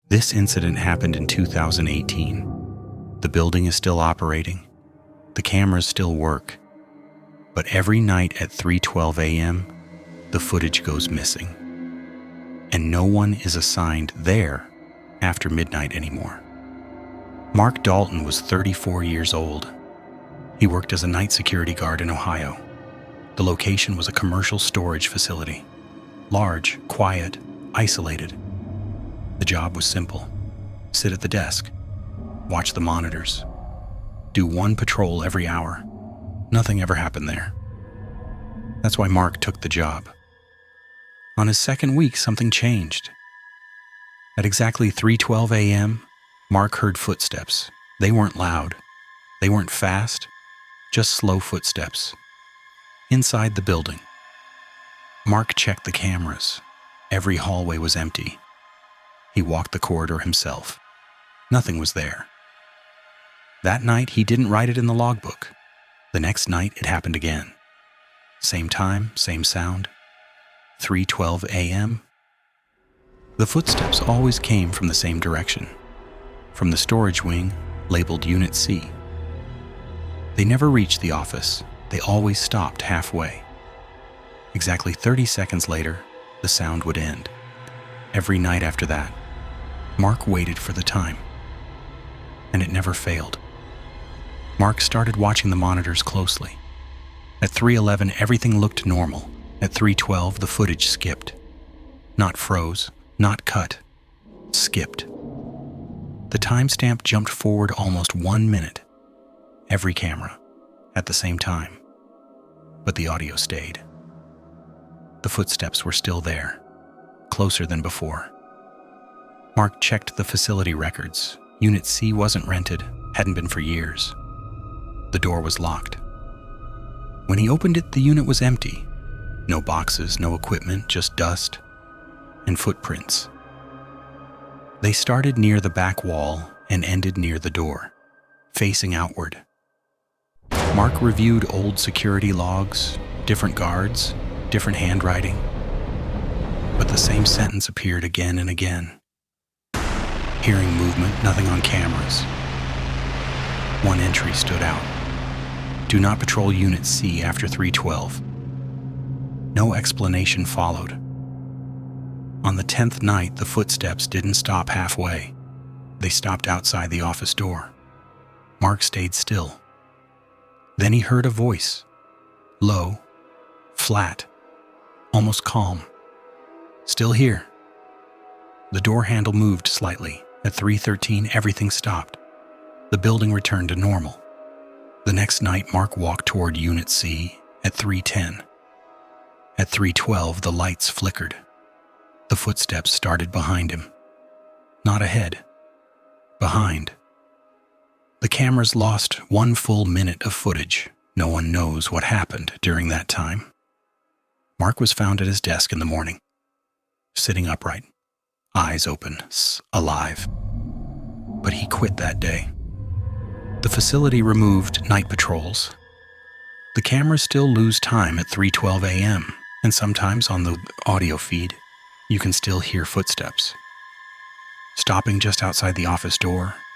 This incident happened in 2018. The building is still operating. The cameras still work. But every night at 3:12 a.m., the footage goes missing. And no one is assigned there after midnight anymore. Mark Dalton was 34 years old. He worked as a night security guard in Ohio. The location was a commercial storage facility. Large, quiet, isolated. The job was simple. Sit at the desk. Watch the monitors. Do one patrol every hour. Nothing ever happened there. That's why Mark took the job. On his second week, something changed. At exactly 3:12 a.m., Mark heard footsteps. They weren't loud. They weren't fast. Just slow footsteps. Inside the building. Mark checked the cameras. Every hallway was empty. He walked the corridor himself. Nothing was there. That night, he didn't write it in the logbook. The next night, it happened again. Same time, same sound. 3:12 a.m. The footsteps always came from the same direction, from the storage wing labeled Unit C. They never reached the office. They always stopped halfway. Exactly 30 seconds later, the sound would end. Every night after that, Mark waited for the time, and it never failed. Mark started watching the monitors closely. At 3:11, everything looked normal. At 3:12, the footage skipped. Not froze, not cut, skipped. The timestamp jumped forward almost 1 minute. Every camera, at the same time. But the audio stayed. The footsteps were still there, closer than before. Mark checked the facility records. Unit C wasn't rented, hadn't been for years. The door was locked. When he opened it, the unit was empty. No boxes, no equipment, just dust and footprints. They started near the back wall and ended near the door, facing outward. Mark reviewed old security logs, different guards, different handwriting. But the same sentence appeared again and again. Hearing movement, nothing on cameras. One entry stood out. Do not patrol Unit C after 3:12. No explanation followed. On the 10th night, the footsteps didn't stop halfway. They stopped outside the office door. Mark stayed still. Then he heard a voice. Low, flat, almost calm. Still here. The door handle moved slightly. At 3:13, everything stopped. The building returned to normal. The next night, Mark walked toward Unit C at 3:10. At 3:12, the lights flickered. The footsteps started behind him. Not ahead. Behind. The cameras lost 1 full minute of footage. No one knows what happened during that time. Mark was found at his desk in the morning, sitting upright, eyes open, alive. But he quit that day. The facility removed night patrols. The cameras still lose time at 3:12 a.m., and sometimes on the audio feed, you can still hear footsteps. Stopping just outside the office door,